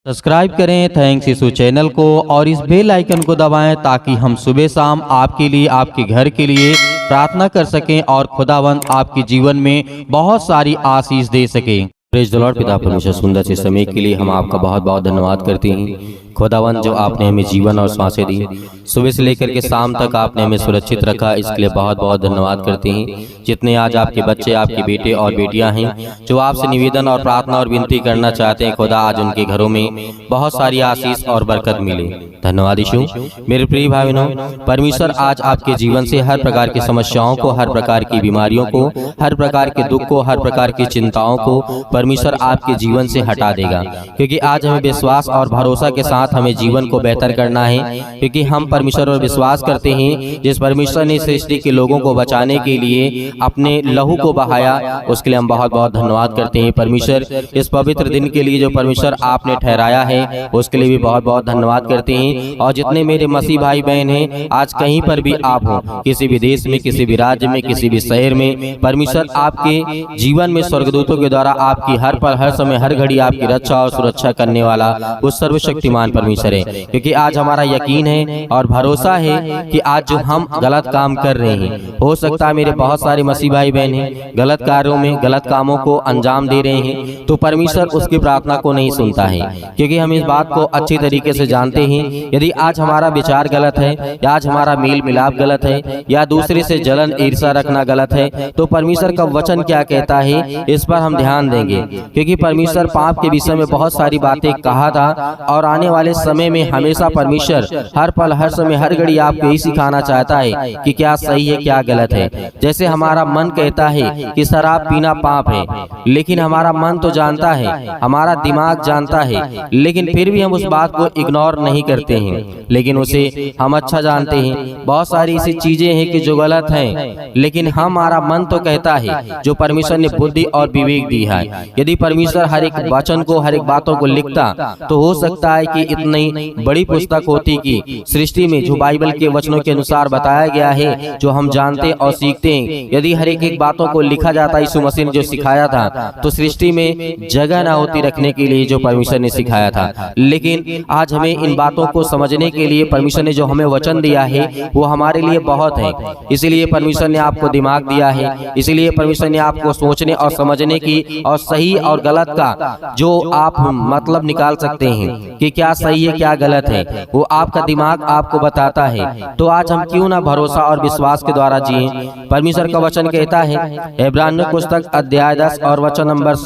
Subscribe करें thanks यीशु channel को और इस बेल आइकन को दबाएं ताकि हम सुबह शाम आपके लिए आपके घर के लिए प्रार्थना कर सकें और खुदावंद आपके जीवन में बहुत सारी आशीष दे सके। Praise the Lord. पिता परमेश्वर, सुंदर से समय के लिए हम आपका बहुत बहुत धन्यवाद करते हैं खुदावन, जो आपने हमें जीवन और सांसें दी। सुबह से लेकर के शाम तक आपने हमें सुरक्षित रखा, इसके लिए बहुत बहुत धन्यवाद करते हैं। जितने आज आपके बच्चे, आपके बेटे और बेटियां हैं जो आपसे निवेदन और प्रार्थना और विनती करना चाहते हैं, खुदा आज उनके घरों में बहुत सारी आशीष और बरकत मिले। धन्यवाद यीशु। मेरे प्रिय भाई बहनों, परमेश्वर आज आपके जीवन से हर प्रकार की समस्याओं को, हर प्रकार की बीमारियों को, हर प्रकार के दुख को, हर प्रकार की चिंताओं को परमेश्वर आपके जीवन से हटा देगा, क्योंकि आज हमें विश्वास और भरोसा के साथ हमें जीवन को बेहतर करना है। क्योंकि हम परमेश्वर पर विश्वास करते हैं, जिस परमेश्वर ने सृष्टि के लोगों को बचाने के लिए अपने लहू को बहाया, उसके लिए हम बहुत बहुत धन्यवाद करते हैं। परमेश्वर, इस पवित्र दिन के लिए जो परमेश्वर आपने ठहराया है, उसके लिए भी बहुत बहुत धन्यवाद करते हैं। और जितने मेरे मसीह भाई बहन हैं, आज कहीं पर भी आप हो, किसी भी देश में, किसी भी राज्य में, किसी भी शहर में, परमेश्वर आपके जीवन में स्वर्गदूतों के द्वारा आपकी हर पल, हर समय, हर घड़ी आपकी रक्षा और सुरक्षा करने वाला वो सर्वशक्तिमान परमेश्वर है। क्योंकि आज हमारा यकीन है और भरोसा है कि आज जो हम गलत काम कर रहे हैं, हो सकता है मेरे बहुत सारे मसीह भाई बहन हैं गलत कार्यों में, गलत कामों को अंजाम दे रहे हैं, तो परमेश्वर उसकी प्रार्थना को नहीं सुनता है। क्योंकि हम इस बात को अच्छी तरीके से जानते हैं, यदि आज हमारा विचार गलत है, या आज हमारा मेल मिलाप गलत है, या दूसरे से जलन ईर्ष्या रखना गलत है, तो परमेश्वर का वचन क्या कहता है, इस पर हम ध्यान देंगे। क्योंकि परमेश्वर पाप के विषय में बहुत सारी बातें कहा था, और आने वाले समय में हमेशा परमेश्वर हर पल, हर समय, हर घड़ी आपको यही सिखाना चाहता है कि क्या सही है, क्या गलत है। जैसे हमारा मन कहता है कि शराब पीना पाप है, लेकिन हमारा मन तो जानता है, हमारा दिमाग जानता है, लेकिन फिर भी हम उस बात को इग्नोर नहीं करते हैं, लेकिन उसे हम अच्छा जानते हैं। बहुत सारी ऐसी चीजें हैं कि जो गलत हैं, लेकिन हमारा मन तो कहता है, जो परमेश्वर ने बुद्धि और विवेक दी है। यदि परमेश्वर हर एक वचन को, हर एक बातों को लिखता, तो हो सकता है कि इतनी बड़ी पुस्तक होती कि सृष्टि में जो बाइबल के वचनों के अनुसार बताया गया है, जो हम जानते और सीखते हैं, यदि हर एक बातों को लिखा जाता, यीशु मसीह ने जो सिखाया था, तो सृष्टि में जगह ना होती रखने के लिए जो परमेश्वर ने सिखाया था। लेकिन आज हमें इन बातों को समझने के लिए परमेश्वर ने जो हमें वचन दिया है, वो हमारे लिए बहुत है। इसीलिए परमेश्वर ने आपको दिमाग दिया है, इसीलिए परमेश्वर ने आपको सोचने और समझने की और सही और गलत का जो आप मतलब निकाल सकते हैं कि क्या सही है, क्या गलत है, वो आपका दिमाग आपको बताता है। तो आज हम क्यों ना भरोसा और विश्वास के द्वारा जिए। परमेश्वर का वचन कहता है, इब्रानियों पुस्तक अध्याय 10 और वचन नंबर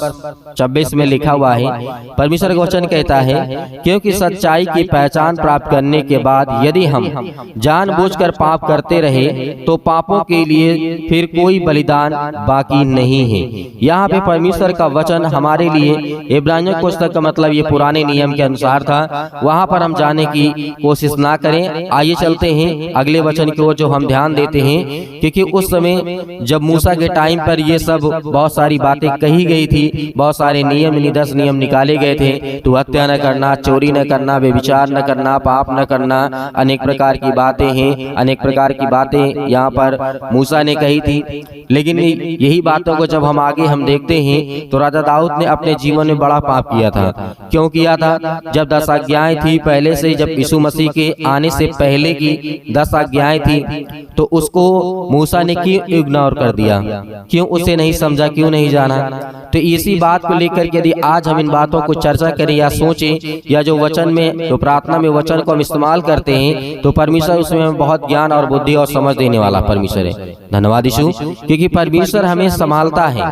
26 में लिखा हुआ है, परमेश्वर का वचन कहता है, क्योंकि सच्चाई की पहचान प्राप्त करने के बाद यदि हम जानबूझकर पाप करते रहे, तो पापों के लिए फिर कोई बलिदान बाकी नहीं है। यहाँ पे परमेश्वर का वचन हमारे लिए, इब्रानियों पुस्तक का मतलब ये पुराने नियम के अनुसार था, वहाँ पर हम जाने की कोशिश ना करें। आइए चलते हैं अगले वचन की ओर जो हम ध्यान देते हैं। क्योंकि उस समय जब मूसा के टाइम पर ये सब बहुत सारी बातें कही गई थी, बहुत सारे नियम, 10 नियम निकाले गए थे, तो हत्या न करना, चोरी न करना, व्यभिचार न करना, पाप न करना, अनेक प्रकार की बातें हैं, अनेक प्रकार की बातें यहाँ पर मूसा ने कही थी। लेकिन यही बातों को जब हम आगे हम देखते हैं, तो राजा दाऊद ने अपने जीवन में बड़ा पाप किया था। क्यों किया था? जब 10 आज्ञाएं थी पहले से, जब यीशु मसीह के आने से पहले की 10 आज्ञाएं थी, तो उसको मूसा ने क्यों इग्नोर कर दिया, क्यों उसे नहीं समझा, क्यों नहीं जाना। तो इसी बात को लेकर यदि आज हम इन बातों को चर्चा करें या सोचें, या जो वचन में, जो प्रार्थना में वचन को हम इस्तेमाल करते हैं, तो परमेश्वर उसमें बहुत ज्ञान और बुद्धि और समझ देने वाला परमेश्वर है। धन्यवाद यीशु। क्योंकि परमेश्वर हमें संभालता है,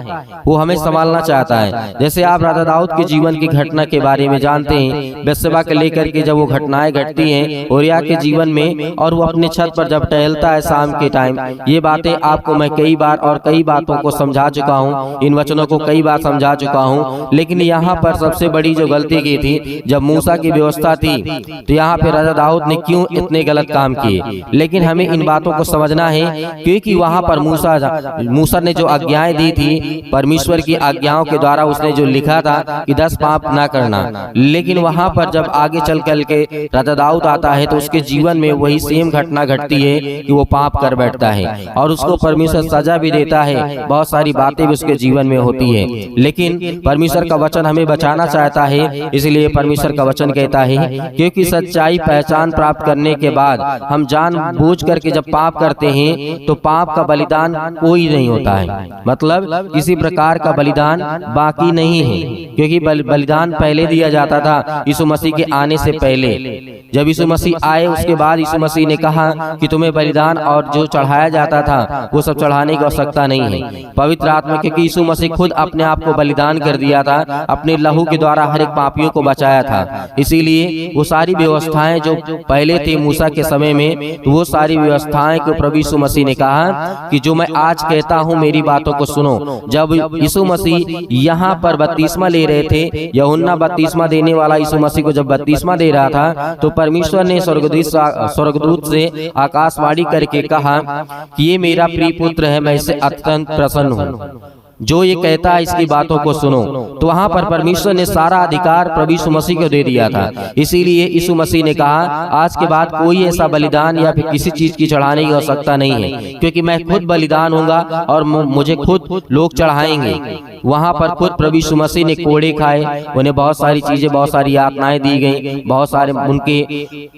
वो हमें संभालना चाहता है। जैसे आप राजा दाऊद के जीवन की घटना के बारे में जानते हैं, बेतशेबा के लेकर के जब वो घटनाएं घटती हैं ओरिया के जीवन में, और वो अपने छत पर जब टहलता है शाम के टाइम, ये बातें आपको मैं कई बार और कई बातों को समझा चुका हूँ, इन वचनों को कई बार समझा चुका हूँ। लेकिन यहाँ पर सबसे बड़ी जो गलती की थी, जब मूसा की व्यवस्था थी, तो यहाँ पे राजा दाऊद ने क्यों इतने गलत काम किए। लेकिन हमें इन बातों को समझना है, क्योंकि वहाँ पर मूसा ने जो आज्ञाएं दी थी, परमेश्वर की आज्ञाओं के द्वारा उसने जो लिखा था कि 10 पाप ना करना, लेकिन वहाँ पर जब आगे चल के राजा दाऊद आता है, तो उसके जीवन में वही सेम घटना घटती है कि वो पाप कर बैठता है, और उसको परमेश्वर सजा भी देता है। बहुत सारी बातें भी उसके जीवन में होती है। लेकिन परमेश्वर का वचन हमें बचाना चाहता है। इसलिए परमेश्वर का वचन कहता है क्योंकि सच्चाई पहचान प्राप्त करने के बाद हम जानबूझ करके जब पाप करते हैं तो पाप का बलिदान कोई नहीं होता है, मतलब किसी प्रकार का बलिदान बाकी नहीं है, क्योंकि बलिदान पहले दिया जाता था यीशु मसीह के आने से पहले। जब यीशु मसीह आए उसके बाद यीशु मसीह ने कहा कि तुम्हें बलिदान और जो चढ़ाया जाता था वो सब चढ़ाने की आवश्यकता नहीं है। पवित्र आत्मा, क्योंकि यीशु मसीह खुद अपने आप को बलिदान कर दिया था, अपने लहू के द्वारा हर एक पापियों को बचाया था। इसीलिए वो सारी व्यवस्थाएं जो पहले थे मूसा के समय में, तो वो सारी व्यवस्थाएं को प्रभु यीशु मसीह ने कहा कि जो मैं आज कहता हूँ मेरी बातों को सुनो। जब यीशु मसीह यहाँ पर बपतिस्मा ले रहे थे, यूहन्ना बपतिस्मा देने वाला यीशु मसीह को जब बपतिस्मा दे रहा था, तो परमेश्वर ने स्वर्गदूत से आकाशवाणी करके कहा कि ये मेरा प्रिय पुत्र है, मैं इससे अत्यंत प्रसन्न हूँ, जो ये कहता है इसकी बातों को सुनो। तो वहां पर परमेश्वर ने सारा अधिकार प्रभु यीशु मसीह को दे दिया था। इसीलिए यीशु मसीह ने कहा आज के बाद कोई ऐसा बलिदान या फिर किसी चीज की चढ़ाने की आवश्यकता नहीं है, क्योंकि मैं खुद बलिदान होऊंगा और मुझे खुद लोग चढ़ाएंगे। वहां पर खुद प्रभु यीशु मसीह ने कोड़े खाए, उन्हें बहुत सारी चीजें, बहुत सारी यातनाएं दी गई, बहुत सारे उनके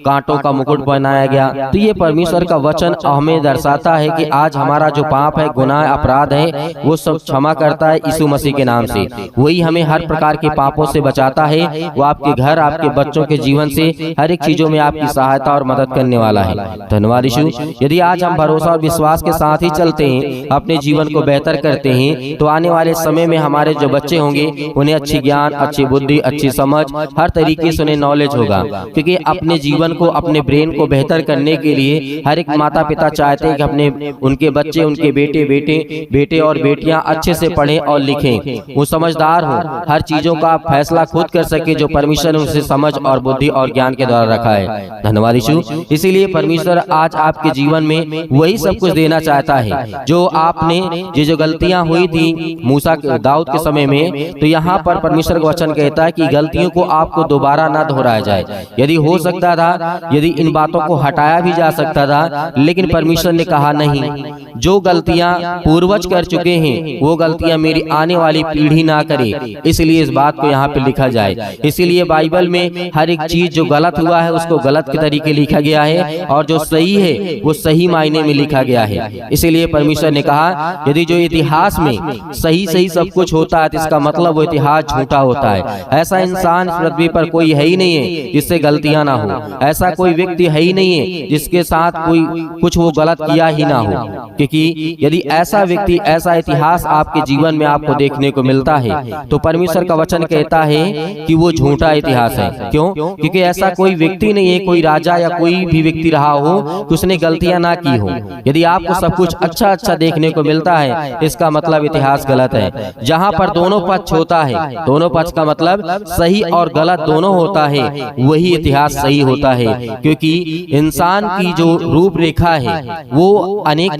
कांटों का मुकुट पहनाया गया। तो ये परमेश्वर का वचन हमें दर्शाता है कि आज हमारा जो पाप है, गुनाह, अपराध है, वो सब क्षमा करता है यीशु मसीह के नाम से। वही हमें हर प्रकार के पापों से बचाता है। वो आपके घर, आपके बच्चों के जीवन से हर एक चीजों में आपकी सहायता और मदद करने वाला है। धन्यवाद यीशु। यदि आज हम भरोसा और विश्वास के साथ ही चलते हैं, अपने जीवन को बेहतर करते हैं, तो आने वाले समय में हमारे जो बच्चे होंगे उन्हें अच्छी ज्ञान, अच्छी बुद्धि, अच्छी समझ, हर तरीके से उन्हें नॉलेज होगा। क्योंकि अपने जीवन को, अपने ब्रेन को बेहतर करने के लिए हर एक माता पिता चाहते हैं कि उनके बच्चे, उनके बेटे और बेटियां अच्छे से पढ़ें और लिखें, वो समझदार हो, हर चीजों का फैसला खुद कर सके जो परमेश्वर ने उसे समझ और बुद्धि और ज्ञान के द्वारा रखा है। धन्यवाद यीशु। इसीलिए परमेश्वर आज आपके जीवन में वही सब कुछ देना चाहता है जो आपने, ये जो गलतियां हुई थी मूसा, दाऊद के समय में, तो यहाँ पर परमेश्वर का वचन कहता है कि गलतियों को आपको दोबारा ना दोहराया जाए। यदि हो सकता था, यदि इन बातों को हटाया भी जा सकता था, लेकिन परमेश्वर ने कहा नहीं, जो गलतियां पूर्वज कर चुके हैं वो गलतियां मेरी आने वाली पीढ़ी ना करे। इसलिए इस बात को यहाँ पे लिखा जाए। इसीलिए बाइबल में हर एक चीज जो गलत हुआ है उसको गलत के तरीके लिखा गया है, और जो सही है वो सही मायने में लिखा गया है। इसीलिए परमेश्वर ने कहा यदि जो इतिहास में सही सही सब कुछ होता है तो इसका मतलब वो इतिहास झूठा होता है। ऐसा इंसान पृथ्वी पर कोई है ही नहीं है जिससे गलतियां ना हो। ऐसा कोई व्यक्ति है ही नहीं है जिसके साथ कोई कुछ वो गलत किया ही ना हो। क्योंकि यदि ऐसा व्यक्ति, ऐसा इतिहास आपके जीवन में आपको देखने को मिलता है तो परमेश्वर का वचन कहता है कि वो झूठा इतिहास है। क्यों? क्योंकि ऐसा कोई व्यक्ति नहीं है, कोई राजा या कोई भी व्यक्ति रहा हो कि उसने गलतियां ना की हो। यदि आपको सब कुछ अच्छा अच्छा देखने को मिलता है इसका मतलब इतिहास गलत है। जहां पर दोनों पक्ष होता है, दोनों पक्ष का मतलब सही और गलत दोनों होता है, वही इतिहास सही होता है। क्योंकि इंसान की जो रूपरेखा है वो अनेक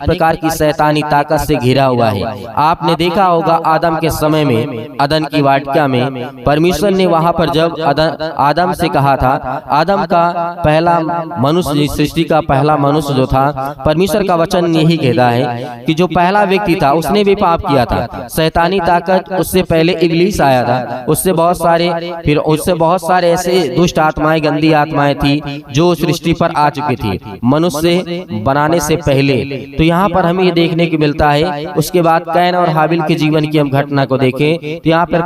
प्रकार की शैतानी ताकत से घिरा हुआ है। आपने देखा होगा आदम के समय में, अदन की वाटिका में परमेश्वर ने वहां पर जब आदम से कहा था, आदम का पहला मनुष्य, सृष्टि का पहला मनुष्य जो था, परमेश्वर का वचन यही कहता है कि जो पहला व्यक्ति था उसने भी पाप किया था। शैतानी ताकत, उससे पहले इब्लीस आया था, उससे बहुत सारे ऐसे दुष्ट आत्माएं, गंदी आत्माएं थी जो सृष्टि पर आ चुकी थी मनुष्य बनाने से पहले। तो यहाँ पर हमें ये देखने को मिलता है। उसके बाद कैन और हाबिल के जीवन की हम घटना को देखें तो यहाँ पर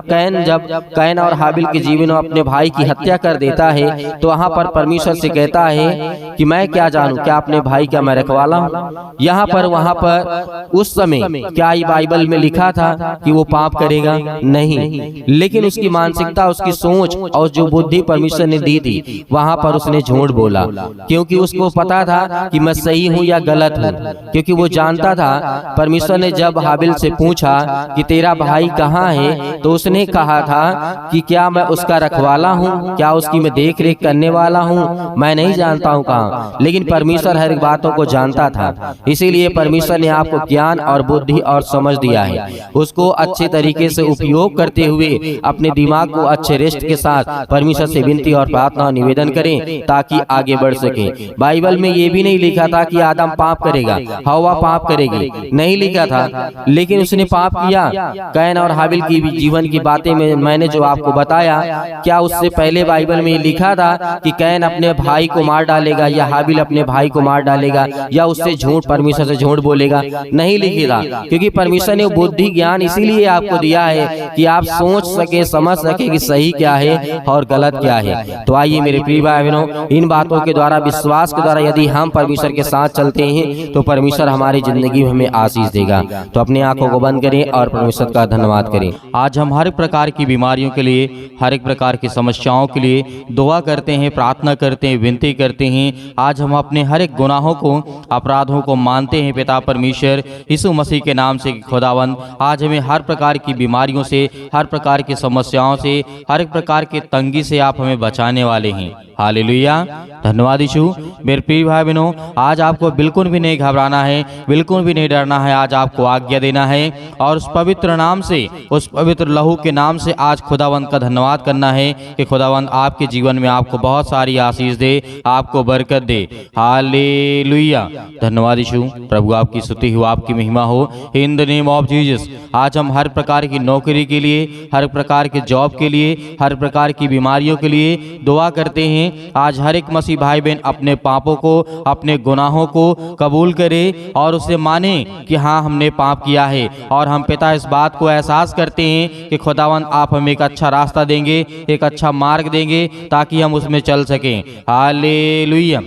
कैन और हाबिल के जीवन में अपने भाई की हत्या कर देता है, तो वहाँ पर परमेश्वर से कहता है कि मैं क्या जानूं, क्या अपने भाई का मैं रखवाला हूँ। यहाँ पर वहाँ पर उस समय क्या ये बाइबल में लिखा था कि वो पाप करेगा? नहीं, लेकिन उसकी मानसिकता, उसकी सोच और जो बुद्धि परमेश्वर ने दी थी, वहाँ पर उसने झूठ बोला। क्योंकि उसको पता था कि मैं सही हूँ या गलत हूँ। क्योंकि वो जानता था, परमेश्वर ने जब हाबिल से पूछा कि तेरा भाई कहाँ है, तो उसने कहा था कि क्या मैं उसका रखवाला हूँ, क्या उसकी मैं देख रेख करने वाला हूँ? मैं नहीं जानता हूँ कहाँ। लेकिन परमेश्वर हर एक बातों को जानता था। इसीलिए परमेश्वर ने आपको ज्ञान और बुद्धि और समझ दिया है। उसको अच्छे तरीके से उपयोग करते हुए अपने दिमाग को अच्छे रेस्ट के साथ परमेश्वर से विनती और प्रार्थना और निवेदन करें ताकि आगे बढ़ सके। बाइबल में ये भी नहीं लिखा था कि आदम पाप करेगा, हवा पाप करेगी, नहीं लिखा था। लेकिन उसने पाप किया। कैन और हाबिल की जीवन की बातें में मैंने जो आपको बताया, क्या उससे पहले बाइबल में लिखा था कि कैन अपने भाई को मार डालेगा या हाबिल अपने भाई को मार डालेगा या उससे झूठ, परमेश्वर से झूठ बोलेगा? नहीं लिखी था, क्योंकि परमेश्वर ने बुद्धि ज्ञान इसीलिए आपको दिया है कि आप सोच सके, समझ सके कि सही क्या है और गलत क्या है। तो आइए मेरे प्रिय भाई बहनों, इन बातों के द्वारा, विश्वास के द्वारा यदि हम परमेश्वर के साथ चलते हैं तो परमेश्वर हमारी जिंदगी में हमें आशीष देगा। तो अपनी आंखों को बंद करें और परमेश्वर का धन्यवाद करें। आज हम हर प्रकार की बीमारियों के लिए, हर एक प्रकार की समस्याओं के लिए दुआ करते हैं, प्रार्थना करते हैं, विनती करते हैं। आज हम अपने हर एक गुनाहों को, अपराधों को मानते हैं पिता परमेश्वर यीशु मसीह के नाम से। खुदावंद आज हमें हर प्रकार की बीमारियों से, हर प्रकार की समस्याओं से, हर एक प्रकार की तंगी से आप हमें बचाने वाले हैं। हालेलुया, धन्यवाद यीशु। मेरे प्रिय भाई बहनों, आज आपको बिल्कुल भी नहीं घबराना है, बिल्कुल भी नहीं डरना है। आज आपको आज्ञा देना है और उस पवित्र नाम से, उस पवित्र लहू के नाम से आज खुदावंत का धन्यवाद करना है कि खुदावंत आपके जीवन में आपको बहुत सारी आशीष दे, आपको बरकत दे। हालेलुया, धन्यवाद यीशु। प्रभु आपकी स्तुति हो, आपकी महिमा हो, in the name of Jesus. आज हम हर प्रकार की नौकरी के लिए, हर प्रकार के जॉब के लिए, हर प्रकार की बीमारियों के लिए दुआ करते हैं। आज हर एक मसीह भाई बहन अपने पापों को, अपने गुनाहों को कबूल करे और उसे माने कि हाँ, हमने पाप किया है। और हम पिता इस बात को एहसास करते हैं कि खुदावंद आप हमें एक अच्छा रास्ता देंगे, एक अच्छा मार्ग देंगे ताकि हम उसमें चल सकें। Hallelujah,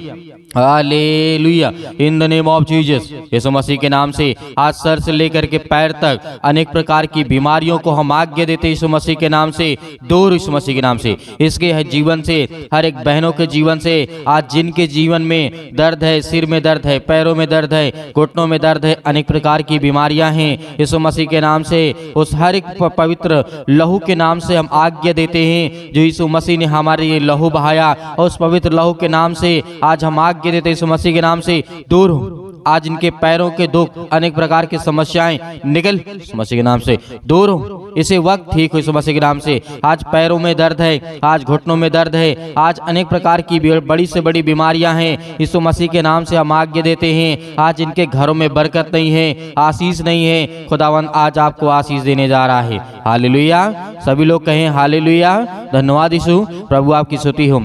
hallelujah, in the name of Jesus. Yeshu Masih के नाम से आज सर से लेकर के पैर तक अनेक प्रकार की बीमारियों को हम आज्ञा देते यीशु मसीह के नाम से, दूर यीशु मसीह के नाम से। इसके जीवन से, हर एक बहनों के जीवन से, आज जिनके जीवन में दर्द है, सिर में दर्द है, पैरों में दर्द है, घुटनों में दर्द है, अनेक प्रकार की बीमारियां हैं, यीशु मसीह के नाम से, उस हर एक पवित्र लहू के नाम से हम आज्ञा देते हैं जो यीशु मसीह ने हमारे लिए लहू बहाया, और उस पवित्र लहू के नाम से आज हम आज्ञा देते यीशु मसीह के नाम से, दूर हो। आज इनके पैरों के दुख, अनेक प्रकार की समस्याएं निकल यीशु मसीह के नाम से, दूर हो। इसे वक्त ठीक हो यीशु मसीह के नाम से। आज पैरों में दर्द है, आज घुटनों में दर्द है, आज अनेक प्रकार की बड़ी से बड़ी बीमारियां हैं, यीशु मसीह के नाम से हम आज्ञा देते हैं। आज इनके घरों में बरकत नहीं है, आशीष नहीं है, खुदावंद आज आपको आशीष देने जा रहा है। हालेलुया, सभी लोग कहें हालेलुया, धन्यवाद यीशु। प्रभु आपकी स्तुति हो,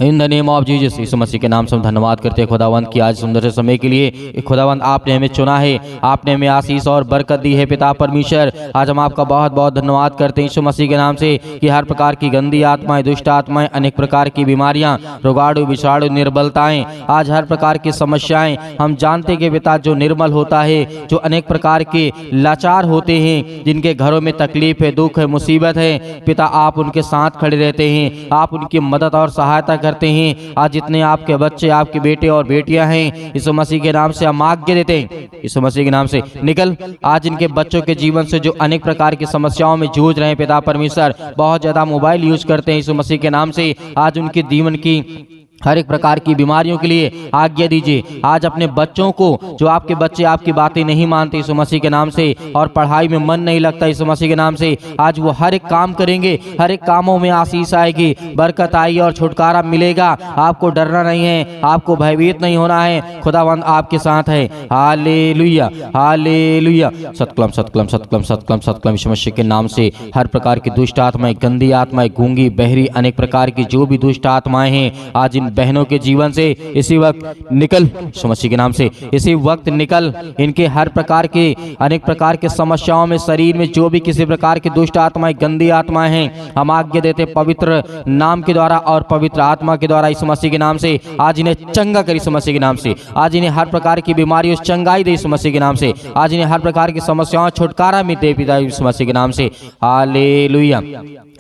in the name of Jesus. Yeshu Masih के नाम से हम धन्यवाद करते हैं खुदावंत की आज सुंदर से समय के लिए। खुदावंत आपने हमें चुना है, आपने हमें आशीष और बरकत दी है पिता परमेश्वर। आज हम आपका बहुत बहुत धन्यवाद करते हैं यीशु मसीह के नाम से कि हर प्रकार की गंदी आत्माएं, दुष्ट आत्माएं, अनेक प्रकार की बीमारियां, रोगाणु, विषाणु, निर्बलताएं, आज हर प्रकार की समस्याएं, हम जानते हैं कि पिता जो निर्मल होता है, जो अनेक प्रकार के लाचार होते हैं, जिनके घरों में तकलीफ है, दुख है, मुसीबत है, पिता आप उनके साथ खड़े रहते हैं, आप उनकी मदद और सहायता करते हैं। आज जितने आपके बच्चे, आपके बेटे और बेटियां हैं, यीशु मसीह के नाम से हम आज्ञा देते हैं, यीशु मसीह के नाम से निकल। आज इनके बच्चों के जीवन से जो अनेक प्रकार की समस्याओं में जूझ रहे हैं पिता परमेश्वर, बहुत ज्यादा मोबाइल यूज करते हैं, यीशु मसीह के नाम से आज उनके जीवन की हर एक प्रकार की बीमारियों के लिए आज्ञा दीजिए। आज अपने बच्चों को, जो आपके बच्चे आपकी बातें नहीं मानते यीशु मसीह के नाम से, और पढ़ाई में मन नहीं लगता यीशु मसीह के नाम से, आज वो हर एक काम करेंगे, हर एक कामों में आशीष आएगी, बरकत आएगी और छुटकारा मिलेगा। आपको डरना नहीं है, आपको भयभीत नहीं होना है, खुदावंद आपके साथ है। Hallelujah, hallelujah, सतकलम सतकलम सतकलम सतकलम सतकलम। यीशु मसीह के नाम से हर प्रकार की दुष्ट आत्माएं, गंदी आत्माएं, गूंगी, बहरी, अनेक प्रकार की जो भी दुष्ट आत्माएं हैं, आज इन बहनों के जीवन से इसी वक्त निकल यीशु मसीह के नाम से, इसी वक्त निकल। इनके हर प्रकार के, अनेक प्रकार के समस्याओं में, शरीर में जो भी किसी प्रकार की दुष्ट आत्माएं, गंदी आत्माएं हैं, हम आज्ञा देते पवित्र नाम के द्वारा और पवित्र आत्मा के द्वारा यीशु मसीह के नाम से, आज इन्हें चंगा कर यीशु मसीह के नाम से। आज इन्हें हर प्रकार की बीमारियों से चंगाई दे यीशु मसीह के नाम से। आज इन्हें हर प्रकार की समस्याओं छुटकारा में दे पिता यीशु मसीह के नाम से। हालेलुया,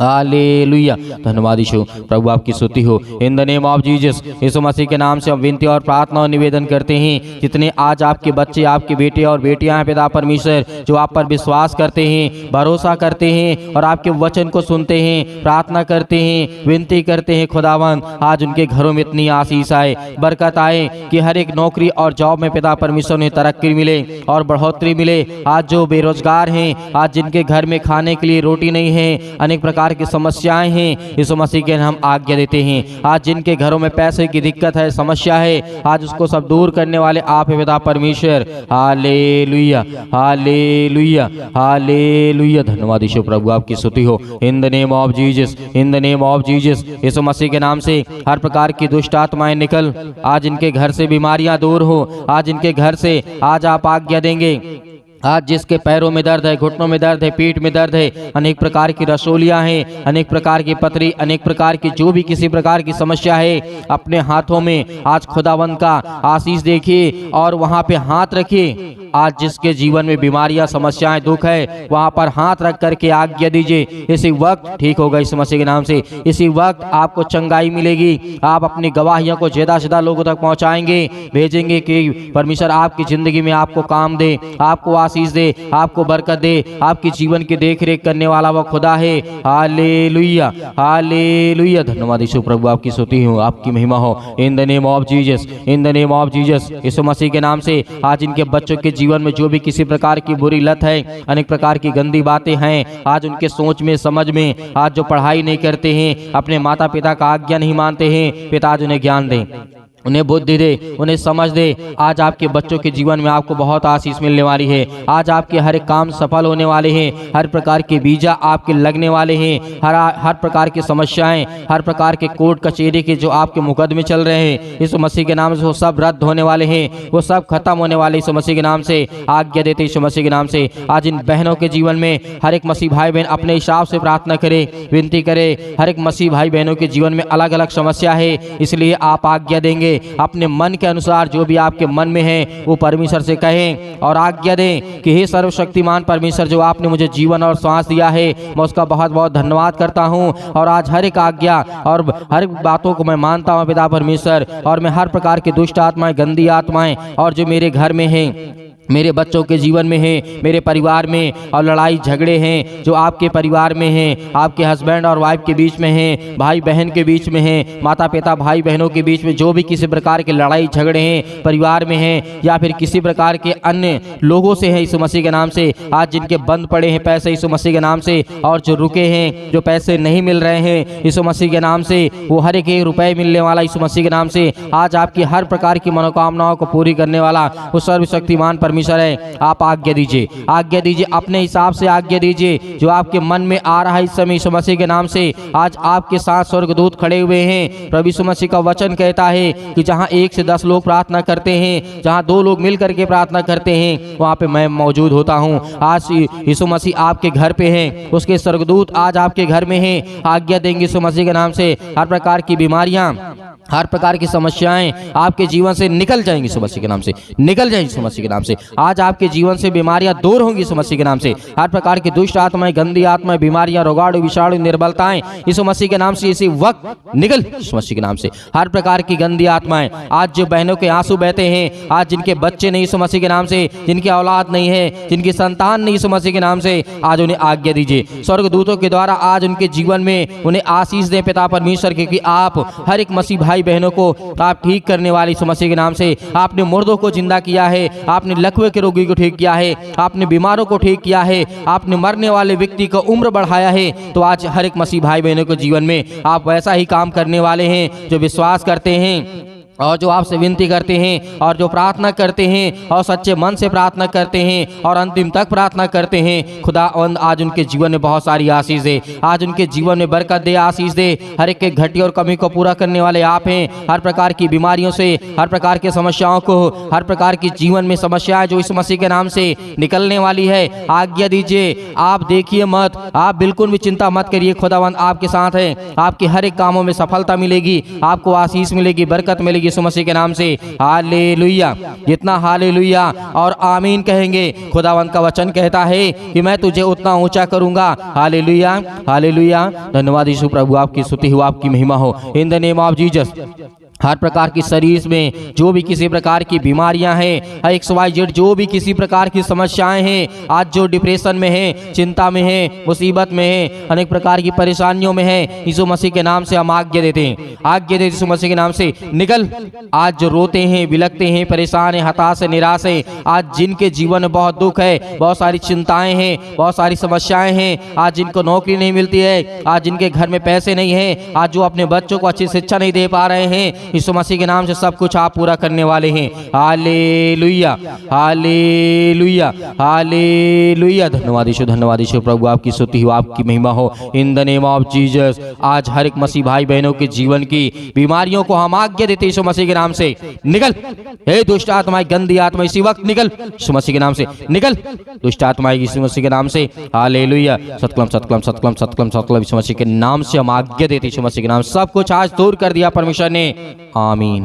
हालेलुया, धन्यवाद यीशु। प्रभु आपकी स्तुति हो, in the name of Jesus. Yeshu Masih के नाम से हम विनती और प्रार्थना और निवेदन करते हैं, जितने आज आपके बच्चे, आपके बेटे और बेटियां हैं पिता परमेश्वर, जो आप पर विश्वास करते हैं, भरोसा करते हैं और आपके वचन को सुनते हैं, प्रार्थना करते हैं, विनती करते हैं, खुदावन आज उनके घरों में इतनी आशीष आए, बरकत आए कि हर एक नौकरी और जॉब में पिता परमेश्वर ने तरक्की मिले और बढ़ोतरी मिले। आज जो बेरोजगार हैं, आज जिनके घर में खाने के लिए रोटी नहीं है, अनेक प्रकार प्रकार की समस्याएं हैं, यीशु मसीह के हम आज्ञा देते हैं। आज जिनके घरों में पैसे की दिक्कत है, समस्या है, आज उसको सब दूर करने वाले आप है पिता परमेश्वर। Hallelujah, hallelujah, hallelujah. धन्यवाद यीशु प्रभु, आपकी स्तुति हो। In the name of Jesus, in the name of Jesus, Yeshu Masih के नाम से हर प्रकार की दुष्ट आत्माएं निकल। आज इनके घर से बीमारियां दूर हो, आज इनके घर से आज आप आज्ञा देंगे। आज जिसके पैरों में दर्द है, घुटनों में दर्द है, पीठ में दर्द है, अनेक प्रकार की रसोलियां हैं, अनेक प्रकार की पथरी, अनेक प्रकार की जो भी किसी प्रकार की समस्या है, अपने हाथों में आज खुदावंद का आशीष देखिए और वहां पे हाथ रखिए। आज जिसके जीवन में बीमारियां, समस्याएं, दुख है, वहां पर हाथ रख करके आज्ञा दीजिए। इसी वक्त ठीक होगा यीशु मसीह के नाम से। इसी वक्त आपको चंगाई मिलेगी। आप अपनी गवाहियों को ज्यादा से ज्यादा लोगों तक पहुंचाएंगे, भेजेंगे कि परमेश्वर आपकी जिंदगी में आपको काम दे, आपको आशीष दे, आपको बरकत दे। आपकी जीवन की देख रेख करने वाला वो खुदा है। Hallelujah, hallelujah. धन्यवाद यीशु प्रभु, आपकी स्तुति हो, आपकी महिमा हो। In the name of Jesus, in the name of Jesus, Yeshu Masih के नाम से आज इनके बच्चों के जीवन में जो भी किसी प्रकार की बुरी लत है, अनेक प्रकार की गंदी बातें हैं, आज उनके सोच में, समझ में, आज जो पढ़ाई नहीं करते हैं, अपने माता पिता का आज्ञा नहीं मानते हैं, पिता आज उन्हें ज्ञान दें, उन्हें बुद्धि दे, उन्हें समझ दे। आज आपके बच्चों के जीवन में आपको बहुत आशीष मिलने वाली है। आज आपके हर एक काम सफल होने वाले हैं, हर प्रकार के वीजा आपके लगने वाले हैं, हर प्रकार की समस्याएं, हर प्रकार के कोर्ट कचहरी के जो आपके मुकदमे चल रहे हैं, यीशु मसीह के नाम से वो सब रद्द होने वाले हैं, वो सब खत्म होने वाले यीशु मसीह के नाम से। आज्ञा देते यीशु मसीह के नाम से। आज इन बहनों के जीवन में हर एक मसीह भाई बहन अपने हिसाब से प्रार्थना करे, विनती करे। हर एक मसीह भाई बहनों के जीवन में अलग अलग समस्या है, इसलिए आप आज्ञा देंगे अपने मन के अनुसार जो भी आपके मन में है वो परमेश्वर से कहें और आज्ञा दें कि हे सर्वशक्तिमान परमेश्वर, जो आपने मुझे जीवन और सांस दिया है, मैं उसका बहुत बहुत धन्यवाद करता हूं। और आज हर एक आज्ञा और हर एक बातों को मैं मानता हूं पिता परमेश्वर। और मैं हर प्रकार की दुष्ट आत्माएं, गंदी आत्माएं और जो मेरे घर में हैं, मेरे बच्चों के जीवन में है, मेरे परिवार में और लड़ाई झगड़े हैं जो आपके परिवार में हैं, आपके हस्बैंड और वाइफ के बीच में हैं, भाई बहन के बीच में हैं, माता पिता भाई बहनों के बीच में जो भी किसी प्रकार के लड़ाई झगड़े हैं परिवार में हैं, या फिर किसी प्रकार के अन्य लोगों से हैं, यीशु मसीह के नाम से आज जिनके बंद पड़े हैं पैसे यीशु मसीह के नाम से, और जो रुके हैं, जो पैसे नहीं मिल रहे हैं यीशु मसीह के नाम से, वो हर एक रुपए मिलने वाला यीशु मसीह के नाम से। आज आपकी हर प्रकार की मनोकामनाओं को पूरी करने वाला वो सर्वशक्तिमान परमेश्वर है। आप आज्ञा दीजिए, आज्ञा दीजिए, अपने हिसाब से आज्ञा दीजिए। जो आपके मन में आ रहा है इस समय यीशु मसीह के नाम से, आज आपके साथ स्वर्गदूत खड़े हुए हैं। प्रभु यीशु मसीह का वचन कहता है कि जहां 1 से 10 लोग प्रार्थना करते हैं, जहां 2 लोग मिल करके प्रार्थना करते हैं, वहां पे मैं मौजूद होता हूं। आज यीशु मसीह आपके घर पे हैं, उसके स्वर्गदूत आज आपके घर में हैं। आज्ञा देंगे यीशु मसीह के नाम से, हर प्रकार की बीमारियां, हर प्रकार की समस्याएं आपके जीवन से निकल जाएंगी यीशु मसीह के नाम से, निकल जाएंगी यीशु मसीह के नाम से। आज आपके जीवन से बीमारियां दूर होंगी यीशु मसीह के नाम से। हर प्रकार की दुष्ट आत्माएं, गंदी आत्माएं, बीमारियां, रोगाणु, विषाणु, निर्बलताएं यीशु मसीह के नाम से इसी वक्त निकल यीशु मसीह के नाम से। हर प्रकार की गंदी आत्माएं, आज जो बहनों के आंसू बहते हैं, आज जिनके बच्चे नहीं यीशु मसीह के नाम से, जिनकी औलाद नहीं है, जिनकी संतान नहीं यीशु मसीह के नाम से, आज उन्हें आज्ञा दीजिए। स्वर्गदूतों के द्वारा आज उनके जीवन में उन्हें आशीष दें पिता परमेश्वर, क्योंकि आप हर एक मसीह भाई बहनों को आप ठीक करने वाले यीशु मसीह के नाम से। आपने मुर्दों को जिंदा किया है, आपने लकवे के रोगी को ठीक किया है, आपने बीमारों को ठीक किया है, आपने मरने वाले व्यक्ति को उम्र बढ़ाया है। तो आज हर एक मसीह भाई बहनों के जीवन में आप वैसा ही काम करने वाले हैं। जो विश्वास करते हैं और जो आपसे विनती करते हैं और जो प्रार्थना करते हैं और सच्चे मन से प्रार्थना करते हैं और अंतिम तक प्रार्थना करते हैं, खुदावंद आज उनके जीवन में बहुत सारी आशीष दे, आज उनके जीवन में बरकत दे, आशीष दे। हर एक के घटी और कमी को पूरा करने वाले आप हैं। हर प्रकार की बीमारियों से, हर प्रकार की समस्याओं को, हर प्रकार की जीवन में समस्याएं जो इस मसीह के नाम से निकलने वाली है, आज्ञा दीजिए। आप देखिए मत, आप बिल्कुल भी चिंता मत करिए, खुदावंद आपके साथ है। आपके हर एक कामों में सफलता मिलेगी, आपको आशीष मिलेगी, बरकत मिलेगी यीशु मसीह के नाम से। हालेलुया। जितना हालेलुया और आमीन कहेंगे, खुदावंत का वचन कहता है कि मैं तुझे उतना ऊंचा करूंगा। Hallelujah, hallelujah. धन्यवाद यीशु प्रभु, आपकी स्तुति हो, आपकी महिमा हो। In the name of Jesus, हर प्रकार की शरीर में जो भी किसी प्रकार की बीमारियां हैं, XYZ जो भी किसी प्रकार की समस्याएं हैं, आज जो डिप्रेशन में है, चिंता में है, मुसीबत में है, अनेक प्रकार की परेशानियों में है, यीशु मसीह के नाम से हम आज्ञा देते हैं, आज्ञा देते यीशु मसीह के नाम से निकल। आज जो रोते हैं, बिलखते हैं, परेशान है, हताश है, निराश है, आज जिनके जीवन में बहुत दुख है, बहुत सारी चिंताएं हैं, बहुत सारी समस्याएं हैं, आज जिनको नौकरी नहीं मिलती है, आज जिनके घर में पैसे नहीं है, आज जो अपने बच्चों को अच्छी शिक्षा नहीं दे पा रहे हैं, यीशु मसीह के नाम से सब कुछ आप पूरा करने वाले हैं। Hallelujah, hallelujah, hallelujah. धन्यवाद यीशु, धन्यवाद यीशु। प्रभु आपकी स्तुति हो, आपकी महिमा हो in the name of Jesus. आज हर एक मसीह भाई बहनों के जीवन की बीमारियों को हम आज्ञा देते यीशु मसीह के नाम से निकल। हे दुष्ट आत्माएं, गंदी आत्मा इसी वक्त निकल यीशु मसीह के नाम से निकल। दुष्ट आत्माएं यीशु मसीह के नाम से। हालेलुया। सतकलम सतकलम सतकलम सतकलम सतकलम यीशु मसीह के नाम से हम आज्ञा देते यीशु मसीह के नाम। सब कुछ आज दूर कर दिया परमेश्वर ने। आमीन।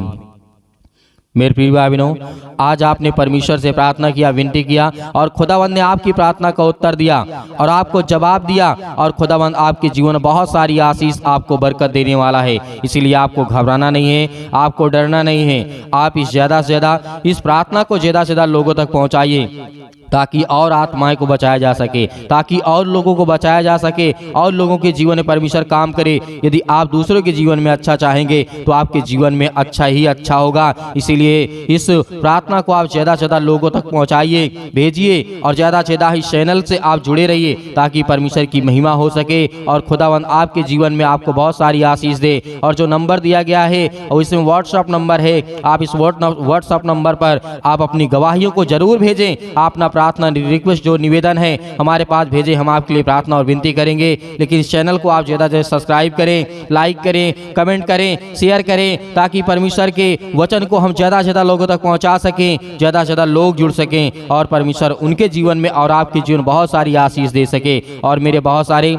मेरे प्रिय भाई बहनों, आज आपने परमेश्वर से प्रार्थना किया, विनती किया और खुदावंद ने आपकी प्रार्थना का उत्तर दिया और आपको जवाब दिया और खुदावंद आपके जीवन में बहुत सारी आशीष आपको बरकत देने वाला है। इसीलिए आपको घबराना नहीं है, आपको डरना नहीं है। आप इस ज़्यादा से ज़्यादा इस प्रार्थना को ज़्यादा से ज़्यादा लोगों तक पहुँचाइए ताकि और आत्माएं को बचाया जा सके, ताकि और लोगों को बचाया जा सके और लोगों के जीवन में परमेश्वर काम करे। यदि आप दूसरों के जीवन में अच्छा चाहेंगे तो आपके जीवन में अच्छा ही अच्छा होगा। इसीलिए इस प्रार्थना को आप ज़्यादा से ज़्यादा लोगों तक पहुंचाइए, भेजिए और ज़्यादा से ज़्यादा इस चैनल से आप जुड़े रहिए ताकि परमेश्वर की महिमा हो सके और खुदावंद आपके जीवन में आपको बहुत सारी आशीष दे। और जो नंबर दिया गया है और इसमें व्हाट्सएप नंबर है, आप इस व्हाट्सएप नंबर पर आप अपनी गवाहियों को जरूर भेजें। आप अपना प्रार्थना रिक्वेस्ट जो निवेदन है हमारे पास भेजें, हम आपके लिए प्रार्थना और विनती करेंगे। लेकिन इस चैनल को आप ज़्यादा से सब्सक्राइब करें, लाइक करें, कमेंट करें, शेयर करें ताकि परमेश्वर के वचन को हम ज़्यादा से ज़्यादा लोगों तक पहुंचा सकें, ज़्यादा से ज़्यादा लोग जुड़ सकें और परमेश्वर उनके जीवन में और आपके जीवन बहुत सारी आशीष दे सके। और मेरे बहुत सारे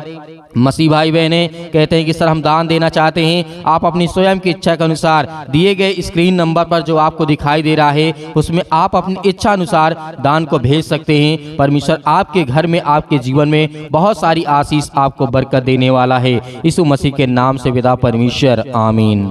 मसीह भाई बहने कहते हैं कि सर हम दान देना चाहते हैं। आप अपनी स्वयं की इच्छा के अनुसार दिए गए स्क्रीन नंबर पर जो आपको दिखाई दे रहा है उसमें आप अपनी इच्छा अनुसार दान को भेज सकते हैं। परमेश्वर आपके घर में, आपके जीवन में बहुत सारी आशीष आपको बरकत देने वाला है। यीशु मसीह के नाम से विदा परमेश्वर। आमीन।